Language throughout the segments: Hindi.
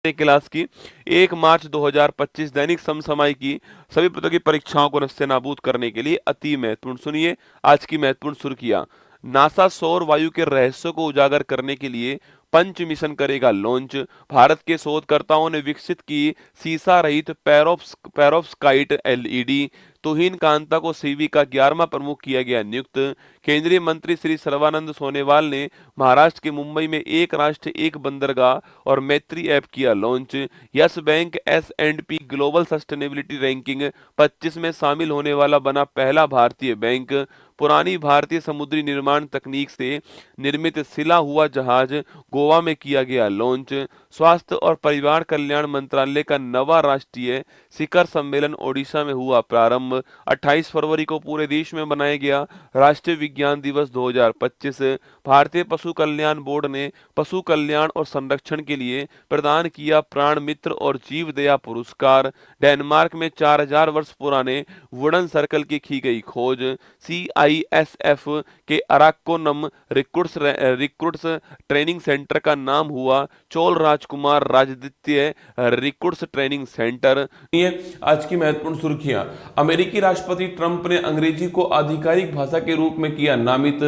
क्लास की 1 मार्च 2025 दैनिक समसामयिक की सभी प्रकार की परीक्षाओं को नस्तेनाबूद करने के लिए अति महत्वपूर्ण। सुनिए आज की महत्वपूर्ण सुर्खियां। नासा सौर वायु के रहस्यों को उजागर करने के लिए पंच मिशन करेगा लॉन्च। भारत के शोधकर्ताओं ने विकसित की सीसा रहित पेरोव्स्काइट एलईडी। तुहिन कांता को सीबी का 11वां प्रमुख किया गया नियुक्त। केंद्रीय मंत्री श्री सर्बानंद सोनोवाल ने महाराष्ट्र के मुंबई में एक राष्ट्र एक बंदरगाह और मैत्री ऐप किया launch. Yes bank S&P global sustainability ranking 25 में शामिल होने वाला बना पहला भारतीय बैंक। पुरानी भारतीय समुद्री निर्माण तकनीक से निर्मित सिला हुआ जहाज गोवा में किया गया लॉन्च। स्वास्थ्य और परिवार कल्याण मंत्रालय का नवा राष्ट्रीय शिखर सम्मेलन ओडिशा में हुआ प्रारंभ। 28 फरवरी को पूरे देश में मनाया गया राष्ट्रीय विज्ञान दिवस 2025। भारतीय पशु कल्याण बोर्ड ने पशु कल्याण और संरक्षण के लिए प्रदान किया प्राण मित्र और जीव दया पुरस्कार। डेनमार्क में 4000 वर्ष पुराने वुडन सर्कल की गई खोज। CISF के अराकोनम रिक्रूट्स ट्रेनिंग सेंटर का नाम हुआ चोल राजकुमार राजद्वितीय रिक्रूट्स ट्रेनिंग सेंटर। ये आज की महत्वपूर्ण सुर्खियां। अमेरिकी राष्ट्रपति ट्रंप ने अंग्रेजी को आधिकारिक भाषा के रूप में किया नामित।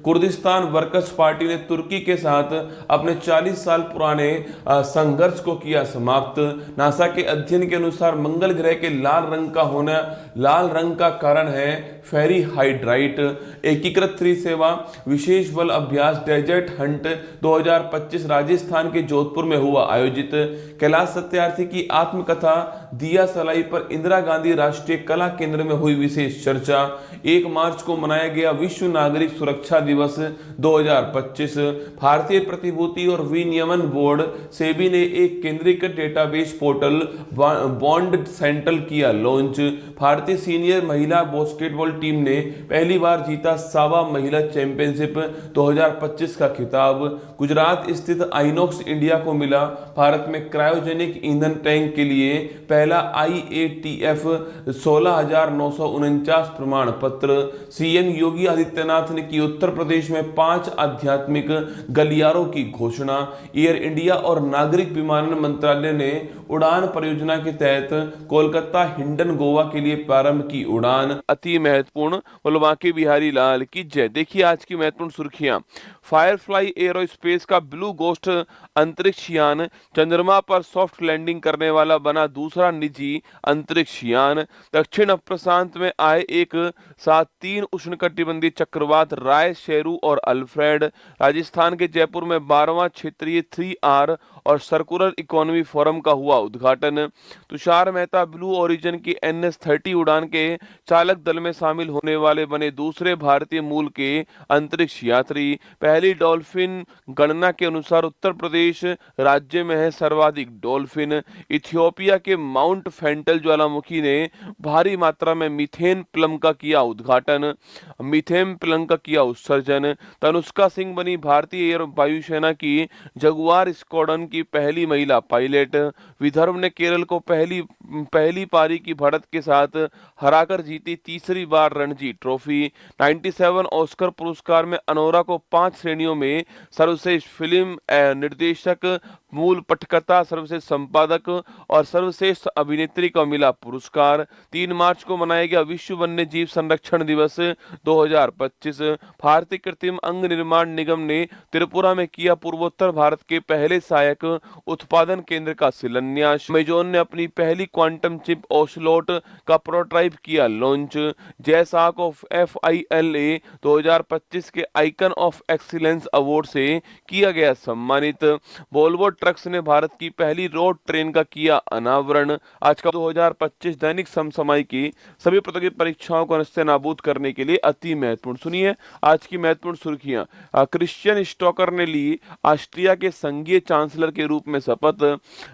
कुर्दिस्तान वर्कर्स पार्टी ने तुर्की के साथ अपने 40 साल पुराने संघर्ष को किया समाप्त। नासा के अध्ययन के अनुसार मंगल ग्रह के लाल रंग का कारण है फेरी हाइड्राइट। एकीकृत त्रिसेवा विशेष बल अभ्यास डेजर्ट हंट 2025 राजस्थान के जोधपुर में हुआ आयोजित। कैलाश सत्यार्थी की आत्मकथा दिया सलाई पर इंदिरा गांधी राष्ट्रीय कला केंद्र में हुई विशेष चर्चा। 1 मार्च को मनाया गया विश्व नागरिक सुरक्षा दिवस 2025। भारतीय प्रतिभूति और विनियमन बोर्ड सेबी ने एक केंद्रीकृत डेटाबेस पोर्टल बॉन्ड सेंट्रल किया लॉन्च। भारतीय सीनियर महिला बास्केटबॉल टीम ने पहली बार जीता सावा महिला चैंपियनशिप 2025 का खिताब। गुजरात स्थित आइनॉक्स इंडिया को मिला भारत में क्रायोजेनिक ईंधन टैंक के लिए पहला IATF 16,949 प्रमाण पत्र। CM योगी आदित्यनाथ ने की उत्तर प्रदेश में 5 आध्यात्मिक गलियारों की घोषणा। एयर इंडिया और नागरिक विमानन मंत्रालय ने उड़ान परियोजना के तहत कोलकाता हिंडन गोवा के लिए प्रारंभ की उड़ान। अति महत्वपूर्ण बांके बिहारी लाल की जय। देखिए आज की महत्वपूर्ण सुर्खियां। फायरफ्लाई एरोस्पेस का ब्लू गोस्ट अंतरिक्ष यान चंद्रमा पर सॉफ्ट लैंडिंग करने वाला बना दूसरा निजी अंतरिक्ष यान। दक्षिण प्रशांत में आए एक साथ 3 उष्णकटिबंधीय चक्रवात राय, शेरू और अल्फ्रेड। राजस्थान के जयपुर में 12वां क्षेत्रीय 3R और सर्कुलर इकोनॉमी फोरम का हुआ उद्घाटन। तुषार मेहता ब्लू ओरिजिन की NS-30 उड़ान के चालक दल में शामिल होने वाले बने दूसरे भारतीय मूल के अंतरिक्ष यात्री। पहली डॉल्फिन गणना के अनुसार उत्तर प्रदेश राज्य में है सर्वाधिक डॉल्फिन। इथियोपिया के माउंट फेंटल ज्वालामुखी ने भारी मात्रा में मीथेन प्लम का किया उद्घाटन, मीथेन प्लम का किया उत्सर्जन। तनुष्का सिंह बनी भारतीय एयर वायुसेना की जगुआर स्क्वाड्रन की पहली महिला पायलट। विदर्भ ने केरल को पहली पारी की बढ़त के साथ हराकर जीती तीसरी बार रणजी ट्रॉफी। 97 ऑस्कर पुरस्कार में अनोरा को 5 श्रेणियों में सर्वश्रेष्ठ फिल्म निर्देशक, मूल पटकथा, सर्वश्रेष्ठ संपादक और सर्वश्रेष्ठ अभिनेत्री का मिला पुरस्कार। 3 मार्च को मनाया गया विश्व वन्य जीव संरक्षण दिवस 2025। भारतीय कृत्रिम अंग निर्माण निगम ने त्रिपुरा में किया पूर्वोत्तर भारत के पहले सहायक उत्पादन केंद्र का शिलान्यास। अमेजॉन ने अपनी पहली क्वांटम चिप ओसलोट का प्रोटोटाइप किया लॉन्च। जयसाक ऑफ FILA 2025 के आइकन ऑफ एक्सीलेंस अवार्ड से किया गया सम्मानित। वोल्वो ट्रक्स ने भारत की पहली रोड ट्रेन का किया अनावरण। आज का 2025 दैनिक समसामयिक की सभी प्रकार की परीक्षाओं को नस्तेनाबूद करने के लिए अति महत्वपूर्ण। सुनिए आज की महत्वपूर्ण सुर्खियां। क्रिश्चियन स्टोकर ने ली ऑस्ट्रिया के संघीय चांसलर के रूप में शपथ।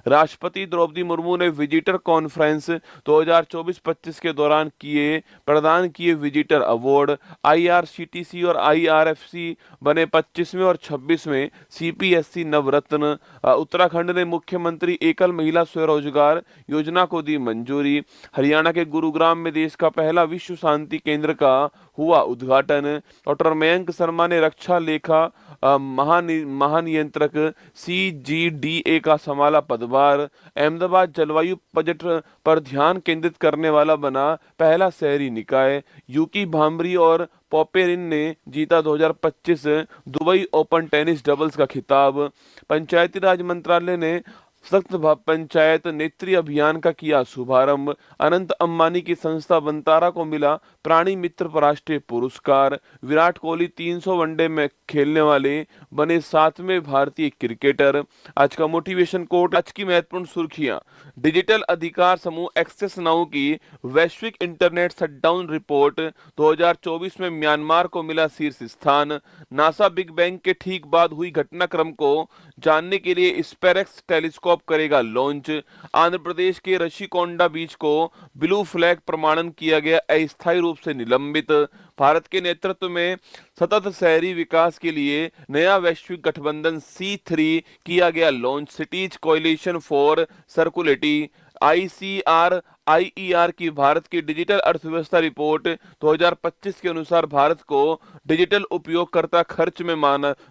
राष्ट्रपति द्रौपदी मुर्मू ने विजिटर कॉन्फ्रेंस 2024-25 के दौरान प्रदान किए विजिटर अवार्ड। IRCTC और IRFC बने 25वें और 26वें CPSC नवरत्न। उत्तराखंड ने मुख्यमंत्री एकल महिला स्वरोजगार योजना को दी मंजूरी। हरियाणा के गुरुग्राम में देश का पहला विश्व शांति केंद्र का हुआ उद्घाटन। डॉक्टर मयंक शर्मा ने रक्षा लेखा महानियंत्रक CGDA का संभाला पदभार। अहमदाबाद जलवायु बजट पर ध्यान केंद्रित करने वाला बना पहला शहरी निकाय। यूकी भांबरी और पॉपेरिन ने जीता 2025 दुबई ओपन टेनिस डबल्स का खिताब। पंचायती राज मंत्रालय ने सख्त पंचायत नेत्री अभियान का किया शुभारंभ। अनंत अंबानी की संस्था वंतारा को मिला प्राणी मित्र राष्ट्रीय पुरस्कार। विराट कोहली 300 वनडे में खेलने वाले बने 7वें भारतीय क्रिकेटर। आज का मोटिवेशन कोट, आज की महत्वपूर्ण सुर्खियां। डिजिटल अधिकार समूह एक्सेस नाउ की वैश्विक इंटरनेट शटडाउन रिपोर्ट। 2024 में म्यांमार को मिला शीर्ष स्थान। नासा बिग बैंग के ठीक बाद हुई घटनाक्रम को जानने के लिए स्पेरेक्स टेलीस्कोप करेगा लॉन्च। आंध्र प्रदेश के ऋषिकोंडा बीच को ब्लू फ्लैग प्रमाणन किया गया अस्थायी रूप से निलंबित। भारत के नेतृत्व में सतत शहरी विकास के लिए नया वैश्विक गठबंधन C3 किया गया launch. Cities coalition for circularity. ICR की भारत की डिजिटल अर्थव्यवस्था रिपोर्ट 2025 के अनुसार भारत को डिजिटल उपयोगकर्ता खर्च में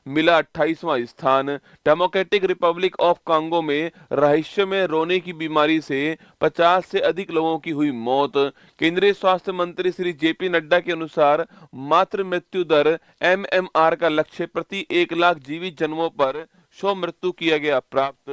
मिला 28वां स्थान। डेमोक्रेटिक रिपब्लिक ऑफ कांगो में रहस्य में रोने की बीमारी से 50 से अधिक लोगों की हुई मौत। केंद्रीय स्वास्थ्य मंत्री श्री JP नड्डा के अनुसार मातृ मृत्यु दर MMR का लक्ष्य प्रति 1 लाख जीवित जन्मों पर 100 मृत्यु किया गया प्राप्त।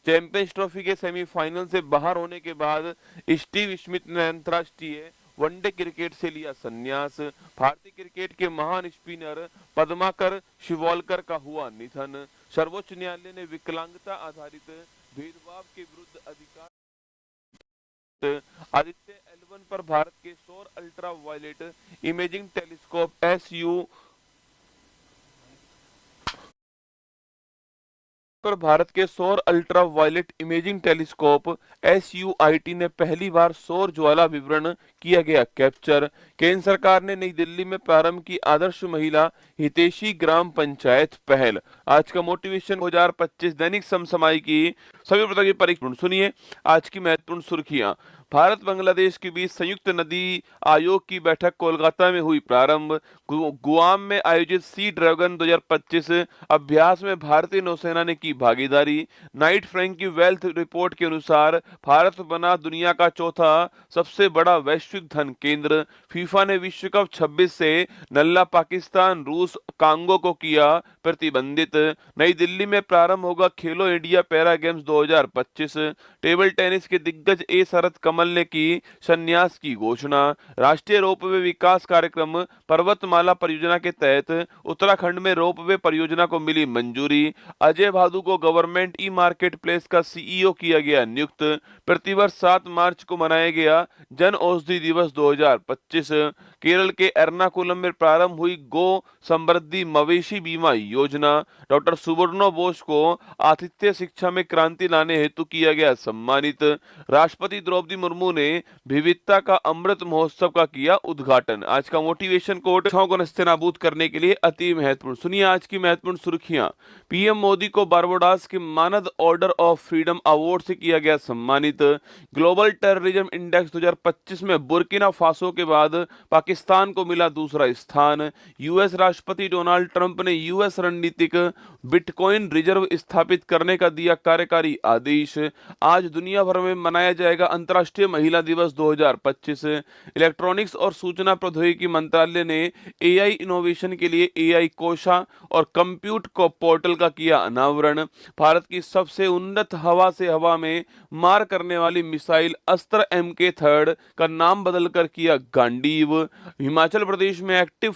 चैंपियंस ट्रॉफी के सेमीफाइनल से बाहर होने के बाद स्टीव स्मिथ ने अंतर्राष्ट्रीय वनडे क्रिकेट से लिया संन्यास। भारतीय क्रिकेट के महान स्पिनर पद्माकर शिवोलकर का हुआ निधन। सर्वोच्च न्यायालय ने विकलांगता आधारित भेदभाव के विरुद्ध अधिकार। आदित्य L1 पर भारत के सौर ultra violet imaging telescope SUIT ने पहली बार सौर ज्वाला विवरण किया गया कैप्चर। केंद्र सरकार ने नई दिल्ली में प्रारंभ की आदर्श महिला हितैषी ग्राम पंचायत पहल। आज का मोटिवेशन 2025 दैनिक समसामयिक की सभी प्रकार की परीक्षा सुनिए। आज की महत्वपूर्ण सुर्खियां। भारत बांग्लादेश के बीच संयुक्त नदी आयोग की बैठक कोलकाता में हुई प्रारंभ। गुआम में आयोजित सी ड्रैगन 2025 अभ्यास में भारतीय नौसेना ने की भागीदारी। नाइट फ्रैंक की वेल्थ रिपोर्ट के अनुसार भारत बना दुनिया का चौथा सबसे बड़ा वैश्विक धन केंद्र। फीफा ने विश्व कप 26 से नल्ला पाकिस्तान रूस कांगो को किया प्रतिबंधित। नई दिल्ली में प्रारंभ होगा खेलो India para games 2025। Table tennis के दिग्गज ए शरद कमल ने की संन्यास की घोषणा। राष्ट्रीय रोपवे विकास कार्यक्रम पर्वतमाला परियोजना के तहत उत्तराखंड में रोपवे परियोजना को मिली मंजूरी। अजय भादु को गवर्नमेंट ई मार्केट प्लेस का CEO किया गया नियुक्त। प्रतिवर्ष 7 मार्च को मनाया गया जन औषधि दिवस 2025। केरल के एर्नाकुलम में प्रारंभ हुई गो समृद्धि मवेशी बीमा योजना। डॉक्टर सुबर्णो बोस को आतिथ्य शिक्षा में क्रांति लाने हेतु किया गया सम्मानित। राष्ट्रपति द्रौपदी मुर्मू ने विविधता का अमृत महोत्सव का किया उद्घाटन। आज का मोटिवेशन कोट को नस्तेनाबूद करने के लिए अति महत्वपूर्ण। सुनिए आज की महत्वपूर्ण सुर्खियां। PM मोदी को बारबाडोस के मानद ऑर्डर ऑफ फ्रीडम अवार्ड से किया गया सम्मानित। ग्लोबल टेररिज्म इंडेक्स 2025 में बुर्किना फासो के बाद पाकिस्तान को मिला दूसरा स्थान। US राष्ट्रपति डोनाल्ड ट्रंप ने US रणनीतिक बिटकॉइन रिजर्व स्थापित करने का दिया कार्यकारी आदेश। आज दुनिया भर में मनाया जाएगा अंतर्राष्ट्रीय महिला दिवस 2025। इलेक्ट्रॉनिक्स और सूचना प्रौद्योगिकी मंत्रालय ने AI इनोवेशन के लिए AI कोषा और कंप्यूट को पोर्टल का किया अनावरण। भारत की सबसे उन्नत हवा से हवा में मार करने वाली मिसाइल अस्त्र MK3 का नाम बदलकर किया गांडीव। हिमाचल प्रदेश में active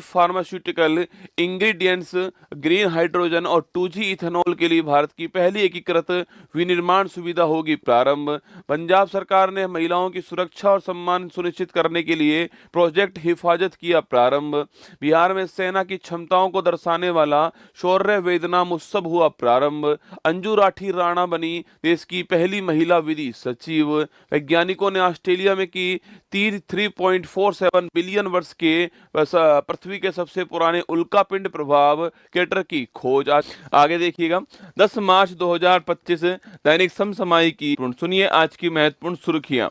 pharmaceutical ingredients green hydrogen और 2G इथेनॉल के लिए भारत की पहली एकीकृत विनिर्माण सुविधा होगी प्रारंभ। पंजाब सरकार ने महिलाओं की सुरक्षा और सम्मान सुनिश्चित करने के लिए प्रोजेक्ट हिफाजत किया प्रारंभ। बिहार में सेना की क्षमताओं को दर्शाने वाला शौर्य वेदनाम उत्सव हुआ प्रारंभ। अंजू राठी राणा बनी देश की पहली महिला विधि सचिव। वैज्ञानिकों ने ऑस्ट्रेलिया में की 3.47 बिलियन वर्ष के पृथ्वी के सबसे पुराने उल्कापिंड प्रभाव क्रेटर की खोज। आगे देखिएगा। 10 मार्च 2025 दैनिक समसामयिकी। सुनिए आज की महत्वपूर्ण सुर्खियां।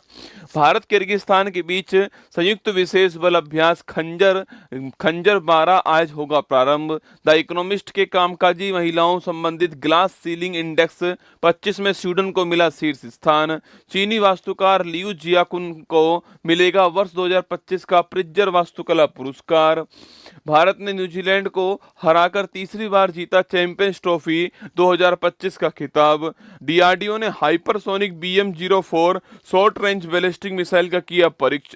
भारत किर्गिस्तान के बीच संयुक्त विशेष बल अभ्यास खंजर 12 आज होगा प्रारंभ। द इकोनॉमिस्ट के कामकाजी महिलाओं संबंधित ग्लास सीलिंग इंडेक्स 25 में स्वीडन को मिला शीर्ष स्थान। चीनी वास्तुकार लियू जियाकुन को मिलेगा वर्ष 2025 का प्रिट्जर वास्तुकला पुरस्कार। भारत ने न्यूजीलैंड को हराकर तीसरी बार जीता चैंपियंस ट्रॉफी 2025 का खिताब। डीआरडीओ ने hypersonic BM-04 short range ballistic missile का किया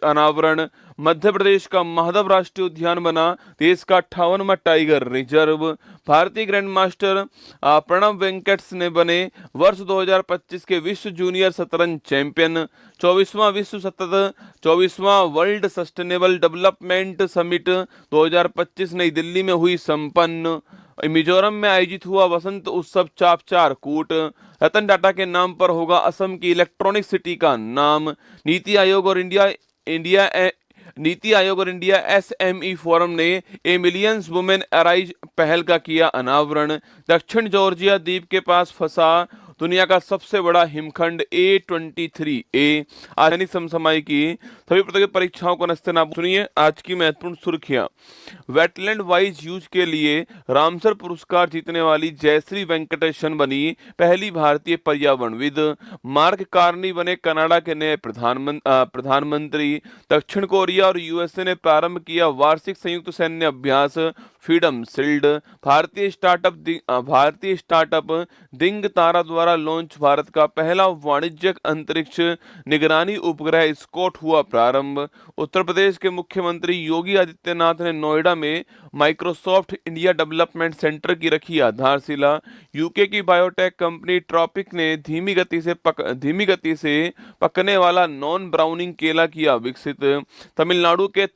अनावरण। मध्य प्रदेश का माधव राष्ट्रीय उद्यान बना देश का 58वां टाइगर रिजर्व। भारतीय ग्रैंड मास्टर प्रणव वेंकट्स ने बने वर्ष 2025 के विश्व जूनियर शतरंज चैंपियन। 24वां वर्ल्ड सस्टेनेबल डेवलपमेंट समिट 2025 नई दिल्ली में हुई संपन्न। मिजोरम में आयोजित हुआ वसंत उत्सव चापचार कूट। रतन टाटा के नाम पर होगा असम की इलेक्ट्रॉनिक सिटी का नाम। नीति आयोग और इंडिया SME फोरम ने ए मिलियंस वुमेन अराइज पहल का किया अनावरण। दक्षिण जॉर्जिया द्वीप के पास फंसा दुनिया का सबसे बड़ा हिमखंड A23A। आज समसामयिकी सभी प्रतियोगी परीक्षाओं को नस्तेनाबूद। सुनिए आज की महत्वपूर्ण सुर्खियां। वेटलैंड वाइज यूज के लिए रामसर पुरस्कार जीतने वाली जयश्री वेंकटेशन बनी पहली भारतीय पर्यावरणविद। मार्क कार्नी बने कनाडा के नए प्रधानमंत्री। दक्षिण कोरिया और USA ने प्रारंभ किया वार्षिक संयुक्त सैन्य अभ्यास फ्रीडम शील्ड। भारतीय स्टार्टअप दिंग तारा द्वारा लॉन्च भारत का पहला वाणिज्यिक अंतरिक्ष निगरानी उपग्रह स्कॉट हुआ प्रारंभ। उत्तर प्रदेश के मुख्यमंत्री योगी आदित्यनाथ ने नोएडा में माइक्रोसॉफ्ट इंडिया डेवलपमेंट सेंटर की रखी आधारशिला। यूके की बायोटेक कंपनी ट्रॉपिक ने धीमी गति से पकने वाला नॉन ब्राउनिंग केला किया विकसित। तमिलनाडु के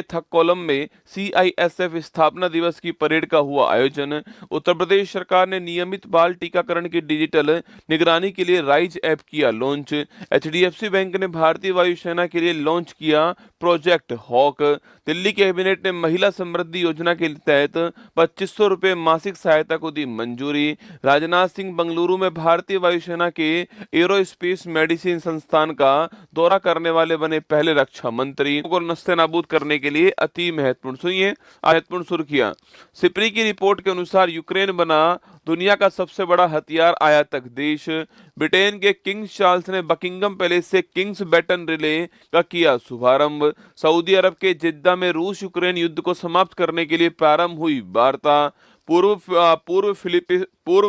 थक्कोलम में CISF स्थापना दिवस की परेड का हुआ आयोजन। उत्तर प्रदेश सरकार ने नियमित बाल टीकाकरण की डिजिटल निगरानी के लिए राइज ऐप किया लॉन्च। HDFC बैंक ने भारतीय वायुसेना के लिए लॉन्च किया प्रोजेक्ट हॉक। दिल्ली कैबिनेट ने महिला समृद्धि योजना के तहत 2500 रुपए मासिक सहायता को दी मंजूरी। राजनाथ सिंह बंगलुरु में भारतीय वायुसेना के एरोस्पेस मेडिसिन संस्थान का दौरा करने वाले बने पहले रक्षा मंत्री। को नस्तेनाबूद करने के लिए अति महत्वपूर्ण। सुनिए महत्वपूर्ण सुर्खियां। सिप्री की रिपोर्ट के अनुसार यूक्रेन बना दुनिया का सबसे बड़ा हथियार आयातक देश। ब्रिटेन के किंग्स चार्ल्स ने बकिंगम पैलेस से किंग्स बैटन रिले का किया शुभारंभ। सऊदी अरब के जिद्दा में रूस यूक्रेन युद्ध को समाप्त करने के लिए प्रारंभ हुई वार्ता। पूर्व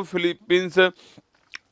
फिलीपींस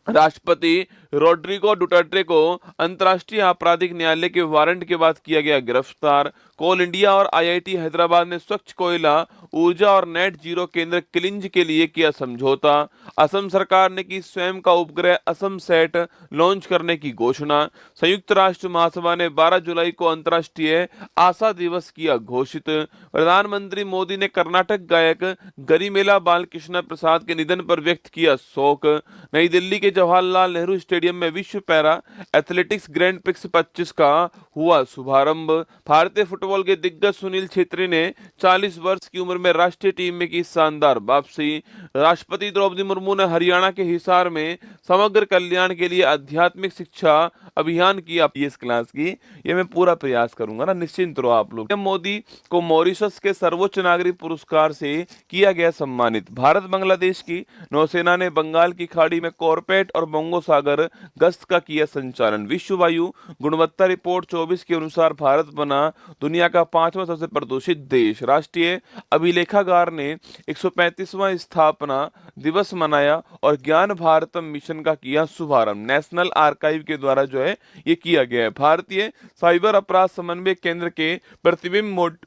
राष्ट्रपति रोड्रिगो डुटर्टे को अंतर्राष्ट्रीय आपराधिक न्यायालय के वारंट के बाद किया गया गिरफ्तार। कोल इंडिया और IIT हैदराबाद ने स्वच्छ कोयला ऊर्जा और नेट जीरो केंद्र किलिंज के लिए किया समझौता। असम सरकार ने की स्वयं का उपग्रह असम सेट लॉन्च करने की घोषणा। संयुक्त राष्ट्र महासभा ने 12 जुलाई को अंतर्राष्ट्रीय आशा दिवस किया घोषित। प्रधानमंत्री मोदी ने कर्नाटक गायक गरिमेला बालकृष्ण प्रसाद के निधन पर व्यक्त किया शोक। नई दिल्ली के जवाहरलाल नेहरू स्टेडियम में विश्व पैरा एथलेटिक्स ग्रैंड प्रिक्स 25 का हुआ शुभारंभ। भारतीय फुटबॉल के दिग्गज सुनील छेत्री ने 40 वर्ष की उम्र में राष्ट्रीय टीम में की शानदार वापसी। राष्ट्रपति द्रौपदी मुर्मू ने हरियाणा के हिसार में समग्र कल्याण के लिए आध्यात्मिक शिक्षा अभियान किया। इस क्लास की ये मैं पूरा प्रयास करूंगा ना, निश्चिंत रहो आप लोग। मोदी को मॉरिशस के सर्वोच्च नागरिक पुरस्कार से किया गया सम्मानित। भारत बांग्लादेश की नौसेना ने बंगाल की खाड़ी में कॉर्पेट और बंगोसागर गश्त का किया संचालन। विश्व वायु गुणवत्ता रिपोर्ट 24 के अनुसार भारत बना दुनिया का 5वां सबसे प्रदूषित देश। राष्ट्रीय अभिलेखागार ने 135वां स्थापना दिवस मनाया और ज्ञान भारतम मिशन का किया शुभारंभ। नेशनल आर्काइव के द्वारा जो है ये किया गया है। भारतीय साइबर अपराध समन्वय केंद्र के प्रतिबिंब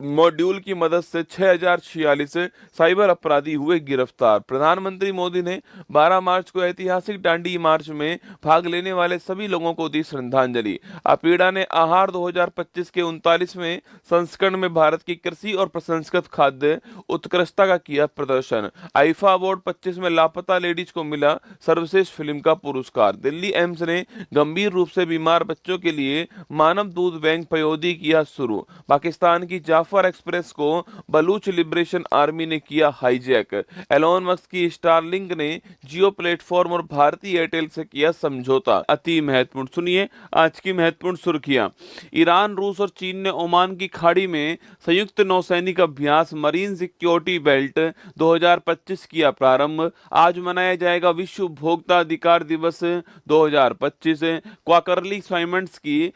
मॉड्यूल की मदद से 6046 साइबर अपराधी हुए गिरफ्तार। प्रधानमंत्री मोदी ने 12 मार्च को ऐतिहासिक दांडी मार्च में भाग लेने वाले सभी लोगों को दी श्रद्धांजलि। अपीडा ने आहार 2025 के 39वें संस्करण में भारत की कृषि और प्रसंस्कृत खाद्य उत्कृष्टता का किया प्रदर्शन। आईफा अवार्ड 25 में लापता लेडीज को मिला सर्वश्रेष्ठ फिल्म का पुरस्कार। दिल्ली एम्स ने गंभीर रूप से बीमार बच्चों के लिए मानव दूध बैंक पयोदी किया शुरू। पाकिस्तान की जाफर क्रिस्टोफर एक्सप्रेस को बलूच लिबरेशन आर्मी ने किया हाईजैक। एलोन मस्क की स्टारलिंक ने जियो प्लेटफॉर्म और भारतीय एयरटेल से किया समझौता। अति महत्वपूर्ण, सुनिए आज की महत्वपूर्ण सुर्खियां। ईरान, रूस और चीन ने ओमान की खाड़ी में संयुक्त नौसैनिक अभ्यास मरीन सिक्योरिटी बेल्ट 2025 किया प्रारंभ। आज मनाया जाएगा विश्व उपभोक्ता अधिकार दिवस 2025। क्वार्टरली असाइनमेंट्स की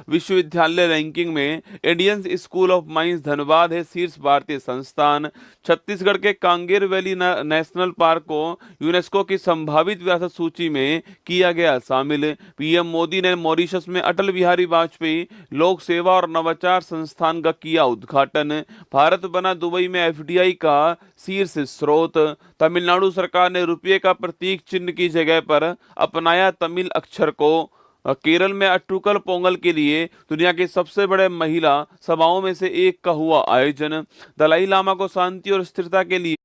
विश्वविद्यालय रैंकिंग में Indian school of mines Dhanbad है शीर्ष भारतीय संस्थान। छत्तीसगढ़ के कांगेर वैली नेशनल पार्क को यूनेस्को की संभावित विरासत सूची में किया गया शामिल। पीएम मोदी ने मॉरिशस में अटल बिहारी वाजपेयी लोक सेवा और नवाचार संस्थान का किया उद्घाटन। भारत बना दुबई में एफडीआई का शीर्ष स्रोत। तमिलनाडु सरकार ने रुपये का प्रतीक चिन्ह की जगह पर अपनाया तमिल अक्षर को। केरल में अट्टुकल पोंगल के लिए दुनिया के सबसे बड़े महिला सभाओं में से एक का हुआ आयोजन। दलाई लामा को शांति और स्थिरता के लिए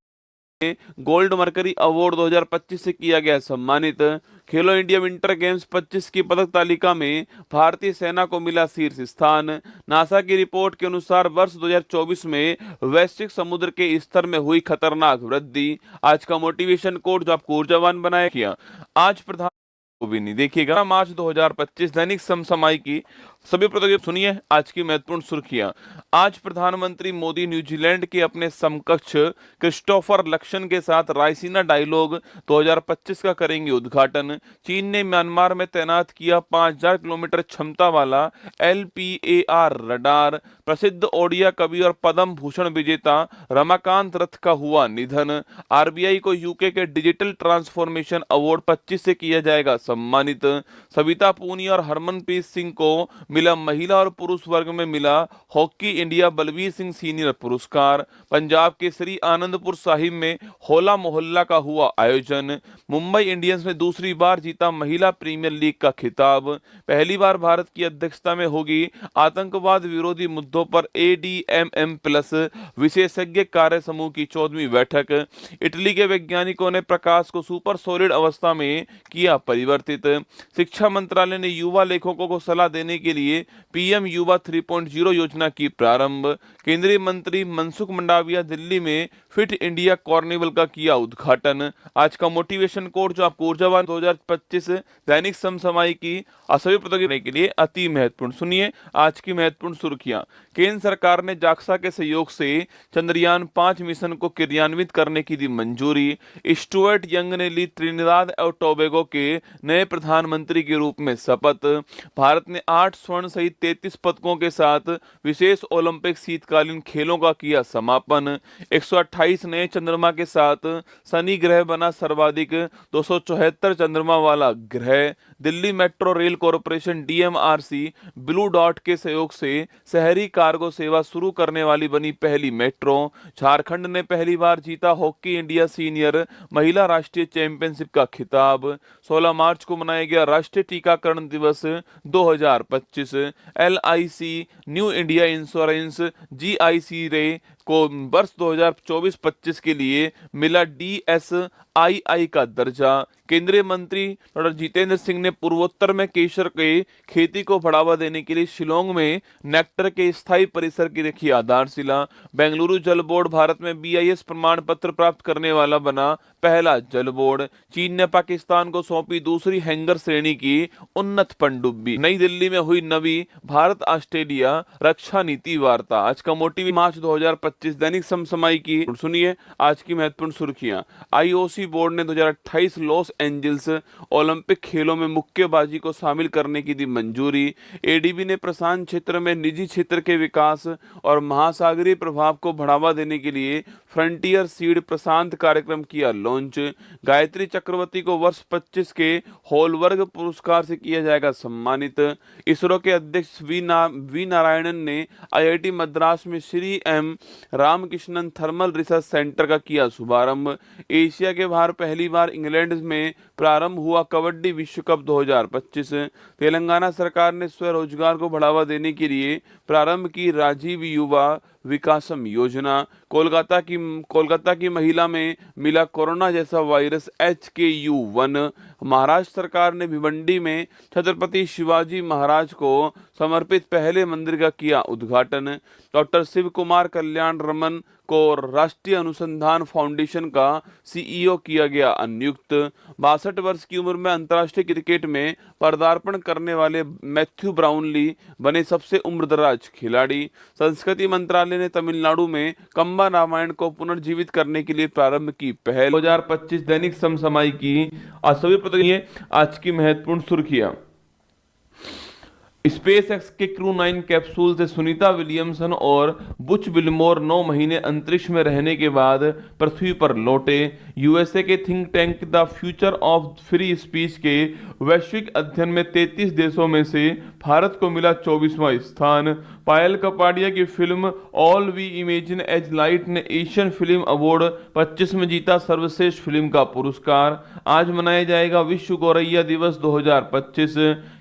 गोल्ड मरकरी अवार्ड 2025 से किया गया सम्मानित। खेलो इंडिया विंटर गेम्स 25 की पदक तालिका में भारतीय सेना को मिला शीर्ष स्थान। नासा की रिपोर्ट के अनुसार वर्ष 2024 में वैश्विक समुद्र के स्तर में हुई खतरनाक वृद्धि। आज का मोटिवेशन कोट जो आपको ऊर्जावान बनाया किया। आज प्रधान को भी नहीं देखिएगा। मार्च 2025 दैनिक समसामयिक की सभी प्रतियोगी, सुनिए आज की महत्वपूर्ण सुर्खियां। आज प्रधानमंत्री मोदी न्यूजीलैंड के अपने समकक्ष क्रिस्टोफर लक्सन के साथ रायसीना डायलॉग 2025 का करेंगे उद्घाटन। चीन ने म्यांमार में तैनात किया 5000 किलोमीटर क्षमता वाला LPAR रडार। प्रसिद्ध ओडिया कवि और पद्म भूषण विजेता रमाकांत रथ का हुआ निधन। आरबीआई को यूके के डिजिटल ट्रांसफॉर्मेशन अवार्ड 25 से किया जाएगा सम्मानित। सविता पूनिया और हरमनप्रीत सिंह को मिला महिला और पुरुष वर्ग में मिला hockey India Balbir Singh senior पुरस्कार। पंजाब के श्री आनंदपुर साहिब में होला मोहल्ला का हुआ आयोजन। मुंबई इंडियंस ने दूसरी बार जीता महिला प्रीमियर लीग का खिताब। पहली बार भारत की अध्यक्षता में होगी आतंकवाद विरोधी मुद्दों पर ADMM+ विशेषज्ञ कार्य समूह की 14वीं बैठक। इटली के वैज्ञानिकों ने प्रकाश को सुपर सॉलिड अवस्था में किया परिवर्तित। शिक्षा मंत्रालय ने युवा लेखकों को सलाह देने के लिए PM युवा 3.0 योजना की प्रारंभ। केंद्रीय मंत्री मनसुख मंडाविया दिल्ली में फिट इंडिया कॉर्निवल का किया उद्घाटन। आज का मोटिवेशन कोड जो आपको ऊर्जावान 2025 दैनिक समसामयिक की सभी प्रतियोगिता के लिए अति महत्वपूर्ण, सुनिए आज की महत्वपूर्ण सुर्खियां। केंद्र सरकार ने जाक्सा के सहयोग से चंद्रयान 5 मिशन को क्रियान्वित करने की दी मंजूरी। स्टुअर्ट यंग ने ली त्रिनिदाद और टोबैगो के नए प्रधानमंत्री के रूप में शपथ। भारत ने 8 स्वर्ण सहित 33 पदकों के साथ विशेष ओलंपिक शीतकालीन खेलों का किया समापन। 128 नए चंद्रमा के साथ शनि ग्रह बना सर्वाधिक 274 चंद्रमा वाला ग्रह। Delhi metro rail corporation DMRC blue dot के सहयोग से शहरी कार्गो सेवा शुरू करने वाली बनी पहली मेट्रो। झारखंड ने पहली बार जीता हॉकी इंडिया सीनियर महिला राष्ट्रीय चैंपियनशिप का खिताब। 16 मार्च को मनाया गया राष्ट्रीय टीकाकरण दिवस 2025। LIC new India insurance GIC रे को वर्ष 2024-25 के लिए मिला DSII का दर्जा। केंद्रीय मंत्री डॉक्टर जितेंद्र सिंह ने पूर्वोत्तर में केसर के खेती को बढ़ावा देने के लिए शिलोंग में नेक्टर के स्थायी परिसर की रखी आधारशिला। बेंगलुरु जल बोर्ड भारत में BIS प्रमाण पत्र प्राप्त करने वाला बना पहला जल बोर्ड। चीन ने पाकिस्तान को सौंपी दूसरी हैंगर श्रेणी की उन्नत पनडुब्बी। नई दिल्ली में हुई नवी भारत ऑस्ट्रेलिया रक्षा नीति वार्ता। आज का मोटिव मार्च 2025 दैनिक समसामयिक की, सुनिए आज की महत्वपूर्ण सुर्खियां। IOC बोर्ड ने 2028 लॉस एंजल्स ओलंपिक खेलों में मुक्केबाजी को शामिल करने की दी मंजूरी। ADB ने प्रशांत क्षेत्र में निजी क्षेत्र के विकास और महासागरीय प्रभाव को बढ़ावा देने के लिए फ्रंटियर सीड प्रशांत कार्यक्रम किया लॉन्च। गायत्री चक्रवर्ती को वर्ष 25 के होलवर्ग पुरस्कार से किया जाएगा सम्मानित। इसरो के अध्यक्ष वी नारायणन ने IIT मद्रास में Shri M Ramakrishnan thermal research centre का किया शुभारंभ। एशिया के बाहर पहली बार इंग्लैंड में प्रारंभ हुआ कबड्डी विश्व कप 2025। तेलंगाना सरकार ने स्वरोजगार को बढ़ावा देने के लिए प्रारंभ की राजीव युवा विकासम योजना। कोलकाता की महिला में मिला कोरोना जैसा वायरस HKU1। महाराष्ट्र सरकार ने भिवंडी में छत्रपति शिवाजी महाराज को समर्पित पहले मंदिर का किया उद्घाटन। डॉक्टर शिव कुमार कल्याण रमन को राष्ट्रीय अनुसंधान फाउंडेशन का CEO किया गया नियुक्त। 62 वर्ष की उम्र में अंतर्राष्ट्रीय क्रिकेट में पदार्पण करने वाले मैथ्यू ब्राउनली बने सबसे उम्रदराज खिलाड़ी। संस्कृति मंत्रालय ने तमिलनाडु में कंबा रामायण को पुनर्जीवित करने के लिए प्रारंभ की पहल। 2025 दैनिक समसामयिक की आज की महत्वपूर्ण सुर्खियां। स्पेस एक्स के क्रू 9 कैप्सूल से सुनीता विलियमसन और बुच विल्मोर 9 महीने अंतरिक्ष में रहने के बाद पृथ्वी पर लौटे। USA के think tank the future of free speech के वैश्विक अध्ययन में 33 देशों में से भारत को मिला 24वां स्थान। पायल कपाड़िया की film all we imagine as light ने एशियन फिल्म अवार्ड 25 में जीता सर्वश्रेष्ठ फिल्म का पुरस्कार। आज मनाया जाएगा विश्व गौरैया दिवस 2025।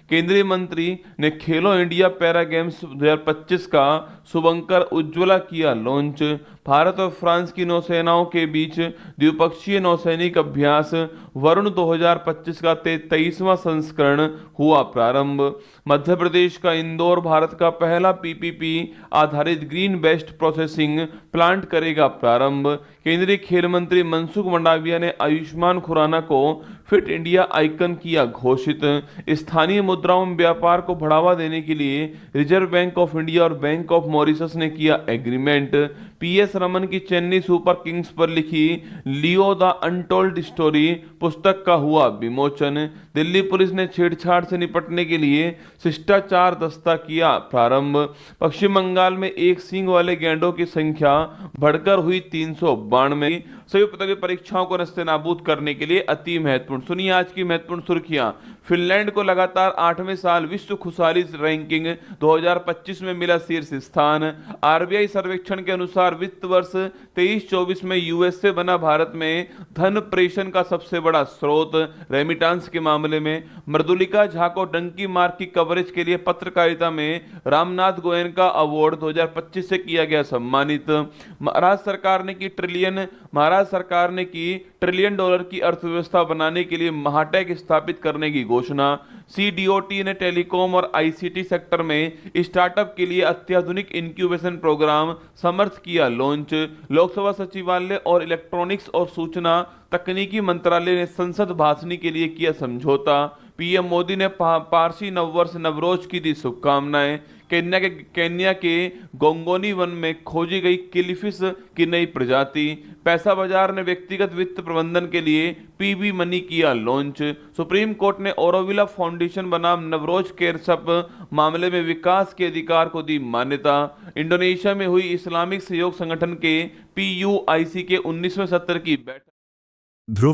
केंद्रीय मंत्री ने खेलो इंडिया पैरा गेम्स 2025 का शुभंकर उज्ज्वला किया लॉन्च। भारत और फ्रांस की नौसेनाओं के बीच द्विपक्षीय नौसैनिक अभ्यास वरुण 2025 का 23वां संस्करण हुआ प्रारंभ। मध्य प्रदेश का इंदौर भारत का पहला PPP आधारित ग्रीन वेस्ट प्रोसेसिंग प्लांट करेगा प्रारंभ। केंद्रीय खेल मंत्री मनसुख मंडाविया ने आयुष्मान खुराना को फिट इंडिया आइकन किया घोषित। स्थानीय मुद्राओं में व्यापार को बढ़ावा देने के लिए रिजर्व बैंक ऑफ इंडिया और बैंक ऑफ मॉरिशस ने किया एग्रीमेंट। PS रमन की चेन्नई सुपर किंग्स पर लिखी लियो द अनटोल्ड स्टोरी पुस्तक का हुआ विमोचन। दिल्ली पुलिस ने छेड़छाड़ से निपटने के लिए शिष्टाचार दस्ता किया प्रारंभ। पश्चिम बंगाल में एक सींग वाले गैंडों की संख्या बढ़कर हुई 392। सभी प्रतियोगी परीक्षाओं को नस्तेनाबूद करने के लिए अति महत्वपूर्ण। सुनिए आज की महत्वपूर्ण सुर्खियां। फिनलैंड को लगातार 8वें साल विश्व खुशहाली रैंकिंग 2025 में मिला शीर्ष स्थान। RBI सर्वेक्षण के अनुसार वित्त वर्ष 23-24 में USA बना भारत में धन प्रेषण का सबसे बड़ा स्रोत। रेमिटांस के मामले में मृदुलिका झा को डंकी मार्क की कवरेज के लिए पत्रकारिता में रामनाथ गोयनका अवार्ड 2025 से किया गया सम्मानित। महाराष्ट्र सरकार ने की ट्रिलियन डॉलर की अर्थव्यवस्था बनाने के लिए महाटेक स्थापित करने की घोषणा। CDOT ने टेलीकॉम और ICT सेक्टर में स्टार्टअप के लिए अत्याधुनिक इंक्यूबेशन प्रोग्राम समर्थ किया लॉन्च। लोकसभा सचिवालय और इलेक्ट्रॉनिक्स और सूचना तकनीकी मंत्रालय ने संसद भाषणी के लिए किया समझौता। PM मोदी ने पारसी नववर्ष नवरोज की दी शुभकामनाएं। केन्या के गोंगोनी वन में खोजी गई किलफिश की नई प्रजाति। पैसा बाजार ने व्यक्तिगत वित्त प्रबंधन के लिए PB मनी किया लॉन्च। सुप्रीम कोर्ट ने ओरोविला फाउंडेशन बनाम नवरोज केरसप मामले में विकास के अधिकार को दी मान्यता। इंडोनेशिया में हुई इस्लामिक सहयोग संगठन के PUIC के 19वें सत्र की बैठक।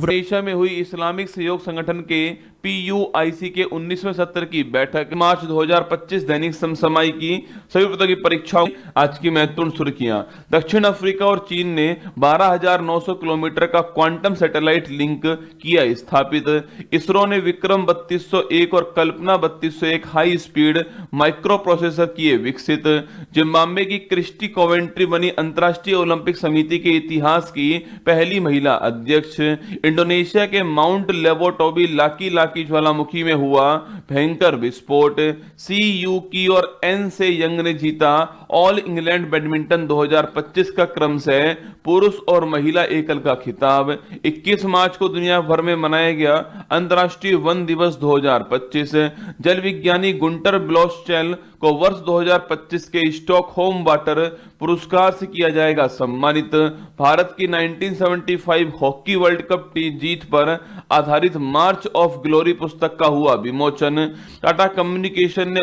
एशिया में हुई इस्लामिक सहयोग संगठन के PUIC के 19वें सत्र की बैठक। मार्च 2025 दैनिक समसामयिक की सभी प्रतियोगी परीक्षाओं आज की महत्वपूर्ण सुर्खियां। दक्षिण अफ्रीका और चीन ने 12,900 किलोमीटर का क्वांटम सैटेलाइट लिंक किया स्थापित। इसरो ने विक्रम 3201 और कल्पना 3201 हाई स्पीड माइक्रो प्रोसेसर किए विकसित। जिम्बाब्वे की क्रिस्टी कोवेंट्री बनी अंतर्राष्ट्रीय ओलंपिक समिति के इतिहास की पहली महिला अध्यक्ष। इंडोनेशिया के माउंट लेवोटोबी लाकी ज्वालामुखी में हुआ भयंकर विस्फोट। CU की और N से यंग ने जीता ऑल इंग्लैंड बैडमिंटन 2025 का क्रमशः पुरुष और महिला एकल का खिताब। 21 मार्च को दुनिया भर में मनाया गया अंतर्राष्ट्रीय वन दिवस 2025। जल विज्ञानी गुंटर ब्लॉसचेल को वर्ष 2025 के स्टॉकहोम वाटर पुरस्कार से किया जाएगा सम्मानित। भारत की 1975 हॉकी वर्ल्ड कप जीत पर आधारित मार्च ऑफ ग्लोरी पुस्तक का हुआ विमोचन। टाटा कम्युनिकेशन ने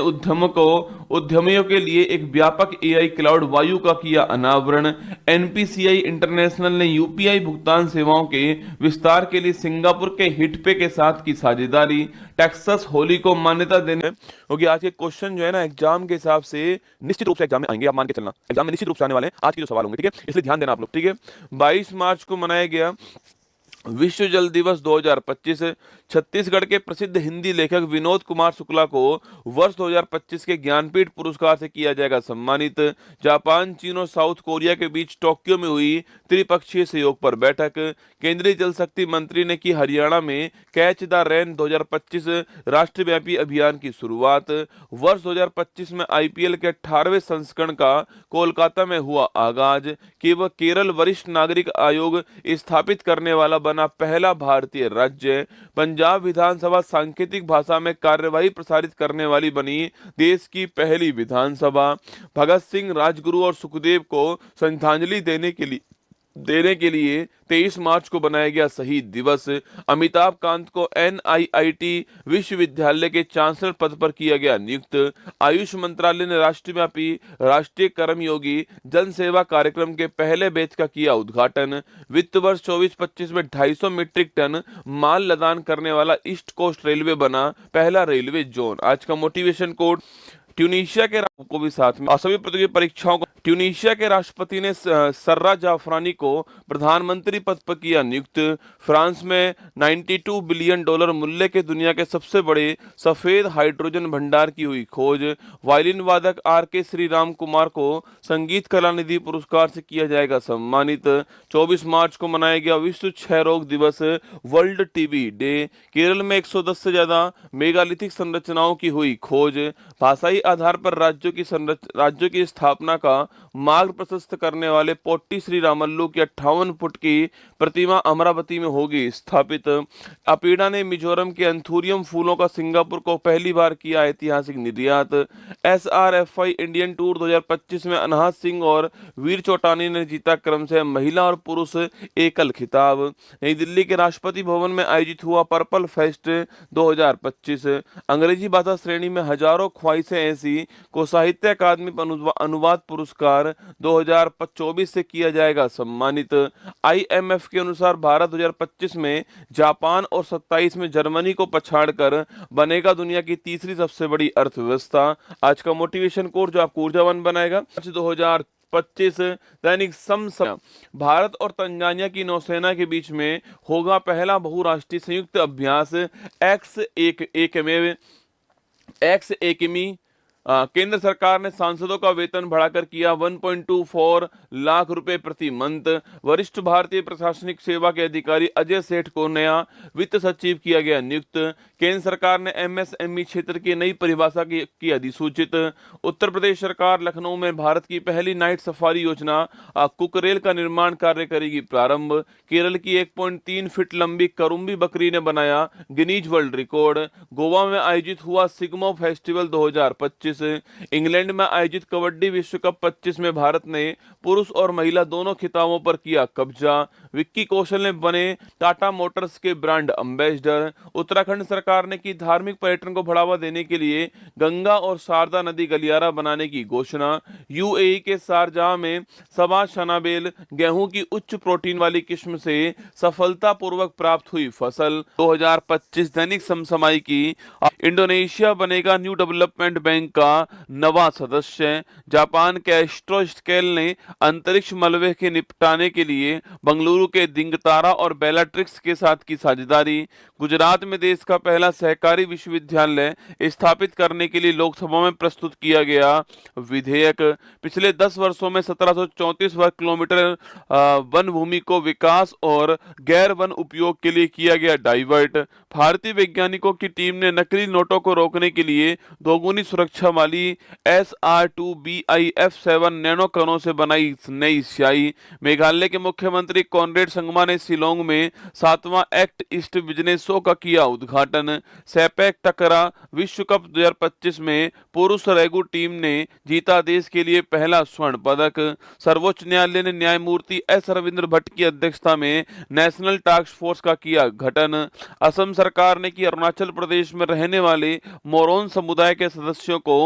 उद्यमियों के लिए एक व्यापक AI क्लाउड वायु का किया अनावरण। NPCI इंटरनेशनल ने UPI भुगतान सेवाओं के विस्तार के लिए सिंगापुर के हिटपे के साथ की साझेदारी। टेक्सास होली को मान्यता देने क्योंकि आज के क्वेश्चन जो है ना एग्जाम के हिसाब से निश्चित रूप से एग्जाम में आएंगे, आप मान के चलना एग्जाम में निश्चित रूप से आने वाले हैं आज के जो सवाल होंगे, ठीक है, इसलिए ध्यान देना आप लोग, ठीक है। 22 मार्च को मनाया गया विश्व जल दिवस 2025। छत्तीसगढ़ के प्रसिद्ध हिंदी लेखक विनोद कुमार शुक्ला को वर्ष 2025 के ज्ञानपीठ पुरस्कार से किया जाएगा सम्मानित। जापान, चीन और साउथ कोरिया के बीच टोक्यो में हुई त्रिपक्षीय सहयोग पर बैठक। केंद्रीय जल शक्ति मंत्री ने की हरियाणा में कैच द रेन 2025 राष्ट्रव्यापी अभियान की शुरुआत। वर्ष 2025 में आईपीएल के 18वें संस्करण का कोलकाता में हुआ आगाज। केरल वरिष्ठ नागरिक आयोग स्थापित करने वाला बना पहला भारतीय राज्य। पंजाब विधानसभा सांकेतिक भाषा में कार्यवाही प्रसारित करने वाली बनी देश की पहली विधानसभा। भगत सिंह, राजगुरु और सुखदेव को श्रद्धांजलि देने के लिए 23 मार्च को बनाया गया शहीद दिवस। अमिताभ कांत को एनआईआईटी विश्वविद्यालय के चांसलर पद पर किया गया नियुक्त। आयुष मंत्रालय ने राष्ट्रव्यापी राष्ट्रीय कर्मयोगी जन सेवा कार्यक्रम के पहले बैच का किया उद्घाटन। वित्त वर्ष 24-25 में 250 मीट्रिक टन माल लदान करने वाला ईस्ट कोस्ट रेलवे बना पहला रेलवे जोन। आज का मोटिवेशन कोड, ट्यूनीशिया के को भी साथ में सभी प्रतियोगी परीक्षाओं को। ट्यूनीशिया के राष्ट्रपति ने सर्रा जाफरानी को प्रधानमंत्री पद पर किया नियुक्त। फ्रांस में $92 बिलियन मूल्य के दुनिया के सबसे बड़े सफेद हाइड्रोजन भंडार की हुई खोज। वायलिन वादक आर.के. श्रीराम कुमार को संगीत कला निधि पुरस्कार से किया जाएगा सम्मानित। 24 मार्च को मनाया गया विश्व क्षय रोग दिवस, वर्ल्ड टीबी डे। केरल में 110 से ज्यादा मेगालिथिक संरचनाओं की हुई खोज। भाषाई आधार पर राज्यों की स्थापना का मार्ग प्रशस्त करने वाले पोट्टी श्री रामल्लू की 58 फुट की प्रतिमा अमरावती में होगी स्थापित। अपेडा ने मिजोरम के एंथूरियम फूलों का सिंगापुर को पहली बार किया ऐतिहासिक निर्यात। एसआरएफआई इंडियन टूर 2025 में अनहद सिंह और वीर चोटानी ने जीता क्रम से महिला और पुरुष एकल खिताब। नई दिल्ली के राष्ट्रपति भवन में आयोजित हुआ पर्पल फेस्ट 2025। अंग्रेजी भाषा श्रेणी में हजारों ख्वाहिशें ऐसी को साहित्य अकादमी अनुवाद पुरस्कार 2024 से किया जाएगा सम्मानित। आईएमएफ के अनुसार भारत 2025 में जापान और 27 में जर्मनी को पछाड़कर बनेगा दुनिया की तीसरी सबसे बड़ी अर्थव्यवस्था। आज का मोटिवेशन कोड जो आपको ऊर्जावान बनाएगा। 2025 दैनिक समसम, भारत और तंजानिया की नौसेना के बीच में होगा पहला बहुराष्ट्रीय संयुक्त अभ्यास एक्स एकमी। केंद्र सरकार ने सांसदों का वेतन बढ़ाकर किया 1.24 लाख रुपए प्रति मंथ। वरिष्ठ भारतीय प्रशासनिक सेवा के अधिकारी अजय सेठ को नया वित्त सचिव किया गया नियुक्त। केंद्र सरकार ने एमएसएमई क्षेत्र की नई परिभाषा की अधिसूचित। उत्तर प्रदेश सरकार लखनऊ में भारत की पहली नाइट सफारी योजना कुकरेल का निर्माण कार्य करेगी प्रारंभ। केरल की 1.3 फीट लंबी करुम्बी बकरी ने बनाया गिनीज वर्ल्ड रिकॉर्ड। गोवा में आयोजित हुआ सिग्मो फेस्टिवल 2025। इंग्लैंड में आयोजित कबड्डी विश्व कप 25 में भारत ने पुरुष और महिला दोनों खिताबों पर किया कब्जा। विक्की कौशल ने बने टाटा मोटर्स के ब्रांड एम्बेसडर। उत्तराखंड सरकार ने की धार्मिक पर्यटन को बढ़ावा देने के लिए गंगा और शारदा नदी गलियारा बनाने की घोषणा। यूएई के शारजाह में सबा शनाबेल गेहूं की उच्च प्रोटीन वाली किस्म से सफलतापूर्वक प्राप्त हुई फसल। 2025 दैनिक समसमाई की, इंडोनेशिया बनेगा न्यू डेवलपमेंट बैंक का नवा सदस्य। जापान के एस्ट्रोस्केल ने अंतरिक्ष मलबे के निपटाने के लिए बंगलुरु के दिंगतारा और बेलाट्रिक्स के साथ की साझेदारी। गुजरात में देश का पहला सहकारी विश्वविद्यालय स्थापित करने के लिए लोकसभा में प्रस्तुत किया गया विधेयक। पिछले 10 वर्षों में 1734 वर्ग किलोमीटर वन भूमि को विकास और गैर वन उपयोग के लिए किया गया डाइवर्ट। भारतीय वैज्ञानिकों की टीम ने नकली नोटों को रोकने के लिए दोगुनी सुरक्षा वाली SR2BIF7 नैनो कणों से बनाई नई स्याही। मेघालय के मुख्यमंत्री कॉनरेड संगमा ने शिलोंग में 7वां एक्ट ईस्ट बिजनेस शो का किया उद्घाटन। सैपैक टकरा विश्व कप 2025 में पुरुष रेगू टीम ने जीता देश के लिए पहला स्वर्ण पदक। सर्वोच्च न्यायालय ने न्यायमूर्ति एस रविंद्र भट्ट की अध्यक्षता में नेशनल टास्क फोर्स का किया गठन। असम सरकार ने की अरुणाचल प्रदेश में रहने वाले मोरोन समुदाय के सदस्यों को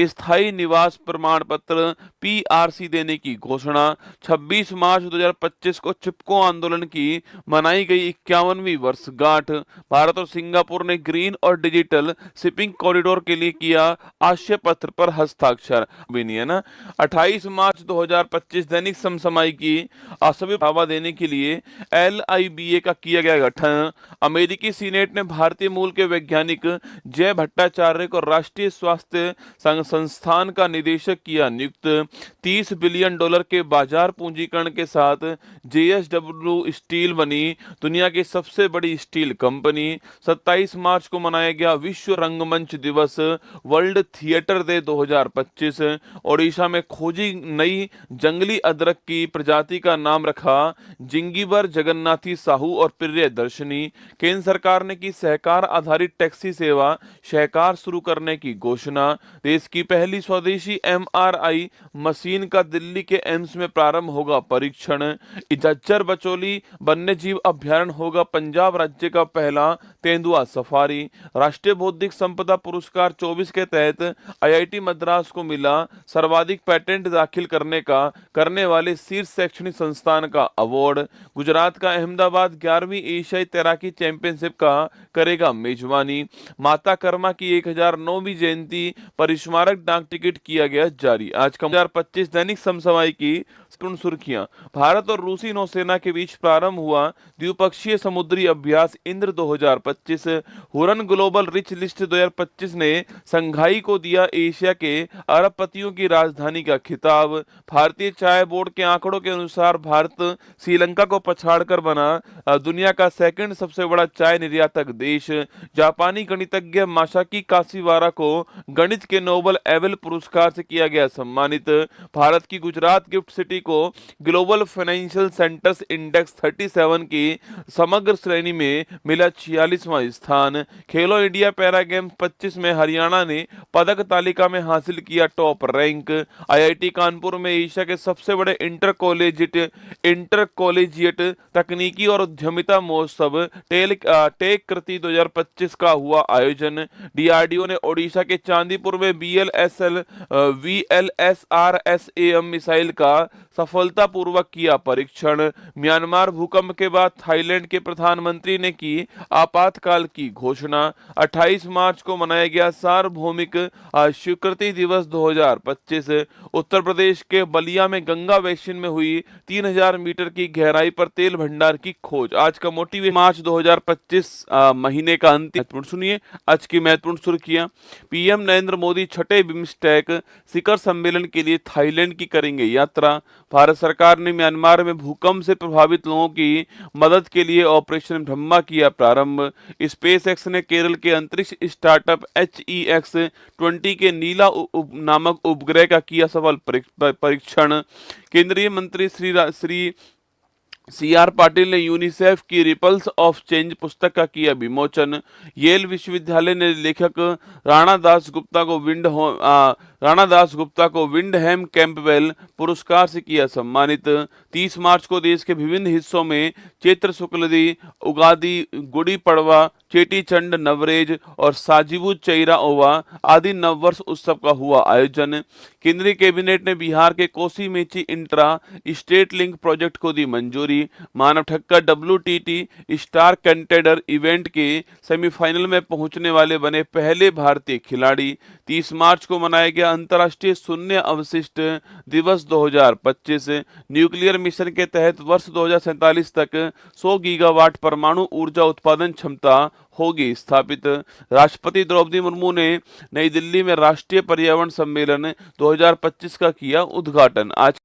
स्थायी निवास प्रमाण पत्र पीआरसी देने की घोषणा। 26 मार्च 2025 को चिपको आंदोलन की मनाई गई 51वीं वर्षगांठ। भारत और सिंगापुर ने ग्रीन और डिजिटल शिपिंग कॉरिडोर के लिए किया आशय पत्र पर हस्ताक्षर। भी नहीं है ना। 28 मार्च 2025 दैनिक समसामयिकी सभी बढ़ावा देने के लिए LIBA का किया गया गठन। अमेरिकी सीनेट ने भारतीय मूल के वैज्ञानिक जय भट्टाचार्य को राष्ट्रीय स्वास्थ्य संस्थान का निदेशक किया नियुक्त। $30 बिलियन के बाजार पूंजीकरण के साथ JSW स्टील बनी दुनिया की सबसे बड़ी स्टील कंपनी। 27 मार्च को मनाया गया विश्व रंगमंच दिवस, वर्ल्ड थिएटर डे 2025। ओडिशा में खोजी नई जंगली अदरक की प्रजाति का नाम रखा जिंगीबर जगन्नाथी साहू और प्रियदर्शनी। केंद्र सरकार ने की सहकार आधारित टैक्सी सेवा सहकार शुरू करने की घोषणा। देश की पहली स्वदेशी MRI मशीन का दिल्ली के एम्स में प्रारंभ होगा परीक्षण। झज्जर बचौली वन्यजीव अभ्यारण्य होगा पंजाब राज्य का पहला तेंदुआ सफारी। राष्ट्रीय बौद्धिक संपदा पुरस्कार 24 के तहत IIT मद्रास को मिला सर्वाधिक पेटेंट दाखिल करने वाले शीर्ष शैक्षणिक संस्थान का अवार्ड। गुजरात का अहमदाबाद 11वीं एशियाई तैराकी चैंपियनशिप का करेगा मेजबानी। माता कर्मा की 1009वीं जयंती पर स्मारक डाक टिकट किया गया जारी। आज का 2025 दैनिक समसामयिकी सुर्खियां। भारत और रूसी नौसेना के बीच प्रारंभ हुआ द्विपक्षीय समुद्री अभ्यास Indra 2025। Huron global rich list 2025 ने संघाई को दिया एशिया के अरबपतियों की राजधानी का खिताब। भारतीय चाय बोर्ड के आंकड़ों के अनुसार भारत श्रीलंका को पछाड़कर बना दुनिया का सेकंड सबसे बड़ा चाय निर्यातक देश। जापानी गणितज्ञ मासाकी काशिवारा को गणित के नोबेल एवल पुरस्कार से किया गया सम्मानित। भारत की गुजरात गिफ्ट सिटी को ग्लोबल फाइनेंशियल सेंटर्स इंडेक्स 37 की समग्र श्रेणी में मिला 46वां स्थान। खेलो इंडिया पैरा गेम्स 25 में हरियाणा ने पदक तालिका में हासिल किया टॉप रैंक। IIT कानपुर में एशिया के सबसे बड़े इंटर कॉलेजिएट तकनीकी और उद्यमिता महोत्सव टेक कृति 2025 का हुआ आयोजन। DRDO ने ओडिशा के चांदीपुर में VLSRSAM मिसाइल का सफलतापूर्वक किया परीक्षण। म्यांमार भूकंप के बाद थाईलैंड के प्रधानमंत्री ने की आपातकाल की घोषणा। 28 मार्च को मनाया गया सार्वभौमिक स्वीकृति दिवस 2025। उत्तर प्रदेश के बलिया में गंगा बेसिन में हुई 3000 मीटर की गहराई पर तेल भंडार की खोज। आज का मोटिवेशन मार्च 2025 महीने का अंतिम। सुनिए आज की महत्वपूर्ण सुर्खियां। PM नरेंद्र मोदी छठे बिम्स्टेक शिखर सम्मेलन के लिए थाईलैंड की करेंगे यात्रा। भारत सरकार ने म्यांमार में भूकंप से प्रभावित लोगों की मदद के लिए ऑपरेशन ब्रह्मा किया प्रारंभ। SpaceX ने केरल के अंतरिक्ष स्टार्टअप HEX-20 के नीला नामक उपग्रह का किया सफल परीक्षण। केंद्रीय मंत्री श्री CR पाटिल ने यूनिसेफ की रिपल्स ऑफ चेंज पुस्तक का किया विमोचन। येल विश्वविद्यालय ने लेखक राणा दास गुप्ता को विंडहैम कैंपबेल पुरस्कार से किया सम्मानित। 30 मार्च को देश के विभिन्न हिस्सों में चैत्र शुक्लदी, उगादी, गुड़ी पड़वा, चेटी चंड, नवरेज और साजिबू चैरा ओवा आदि नववर्ष उत्सव का हुआ आयोजन। केंद्रीय कैबिनेट ने बिहार के Kosi Mechi intra state link project को दी मंजूरी। Manav Thakkar WTT star contender event के सेमीफाइनल में पहुंचने वाले बने पहले भारतीय खिलाड़ी। 30 मार्च को मनाया गया अंतर्राष्ट्रीय शून्य अवशिष्ट दिवस 2025। न्यूक्लियर मिशन के तहत वर्ष 2047 तक 100 गीगावाट परमाणु ऊर्जा उत्पादन क्षमता होगी स्थापित। राष्ट्रपति द्रौपदी मुर्मू ने नई दिल्ली में राष्ट्रीय पर्यावरण सम्मेलन 2025 का किया उद्घाटन। आज